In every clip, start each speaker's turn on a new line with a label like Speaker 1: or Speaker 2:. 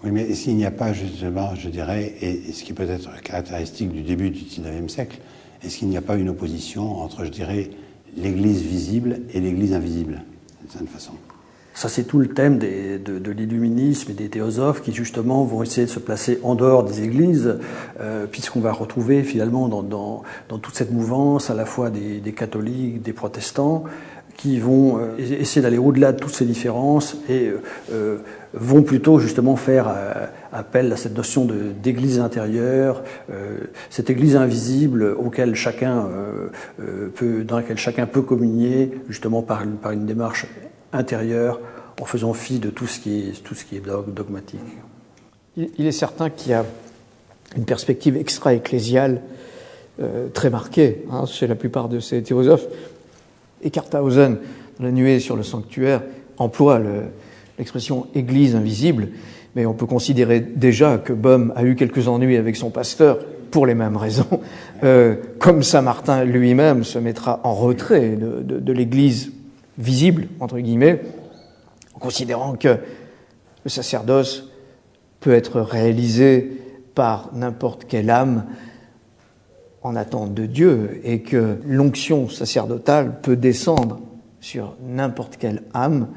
Speaker 1: Oui, mais est-ce qu'il n'y a pas justement, je dirais, et ce qui peut être caractéristique du début du XIXe siècle, est-ce qu'il n'y a pas une opposition entre, je dirais, l'Église visible et l'Église invisible, d'une certaine façon?
Speaker 2: Ça, c'est tout le thème de l'illuminisme et des théosophes qui, justement, vont essayer de se placer en dehors des églises, puisqu'on va retrouver, finalement, dans toute cette mouvance, à la fois des catholiques, des protestants, qui vont essayer d'aller au-delà de toutes ces différences et vont plutôt, justement, faire appel à cette notion d'église intérieure, cette église invisible dans laquelle chacun peut communier, justement, par une démarche intérieure, en faisant fi de tout ce qui est dogmatique.
Speaker 3: Il est certain qu'il y a une perspective extra-ecclésiale très marquée chez la plupart de ces théosophes. Eckarthausen, dans La nuée sur le sanctuaire, emploie l'expression « église invisible », mais on peut considérer déjà que Bohm a eu quelques ennuis avec son pasteur pour les mêmes raisons, comme saint Martin lui-même se mettra en retrait de l'église visible, entre guillemets, en considérant que le sacerdoce peut être réalisé par n'importe quelle âme en attente de Dieu et que l'onction sacerdotale peut descendre sur n'importe quelle âme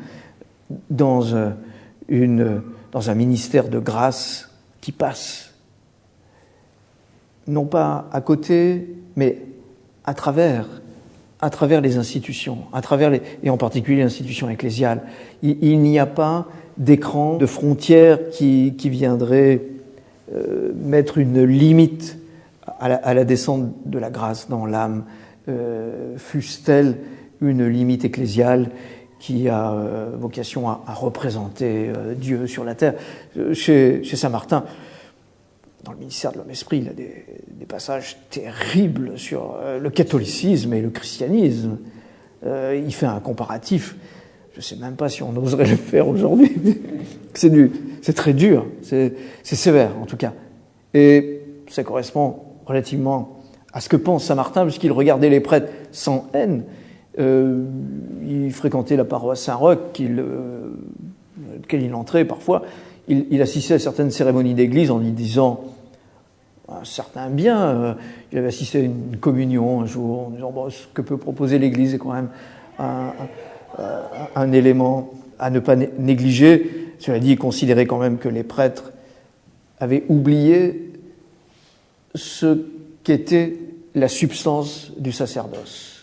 Speaker 3: dans un ministère de grâce qui passe, non pas à côté, mais à travers les institutions, et en particulier l'institution ecclésiale. Il n'y a pas d'écran, de frontière qui viendrait mettre une limite à la descente de la grâce dans l'âme, fût-elle une limite ecclésiale qui a vocation à représenter Dieu sur la terre. Chez saint Martin, dans le ministère de l'Homme-Esprit, il a des passages terribles sur le catholicisme et le christianisme. Il fait un comparatif. Je ne sais même pas si on oserait le faire aujourd'hui. C'est très dur, c'est sévère en tout cas. Et ça correspond relativement à ce que pense saint Martin, puisqu'il regardait les prêtres sans haine. Il fréquentait la paroisse Saint-Roch, laquelle il entrait parfois. Il assistait à certaines cérémonies d'église en y disant un certain bien. Il avait assisté à une communion un jour en disant ce que peut proposer l'Église est quand même un élément à ne pas négliger. Cela dit, il considérait quand même que les prêtres avaient oublié ce qu'était la substance du sacerdoce.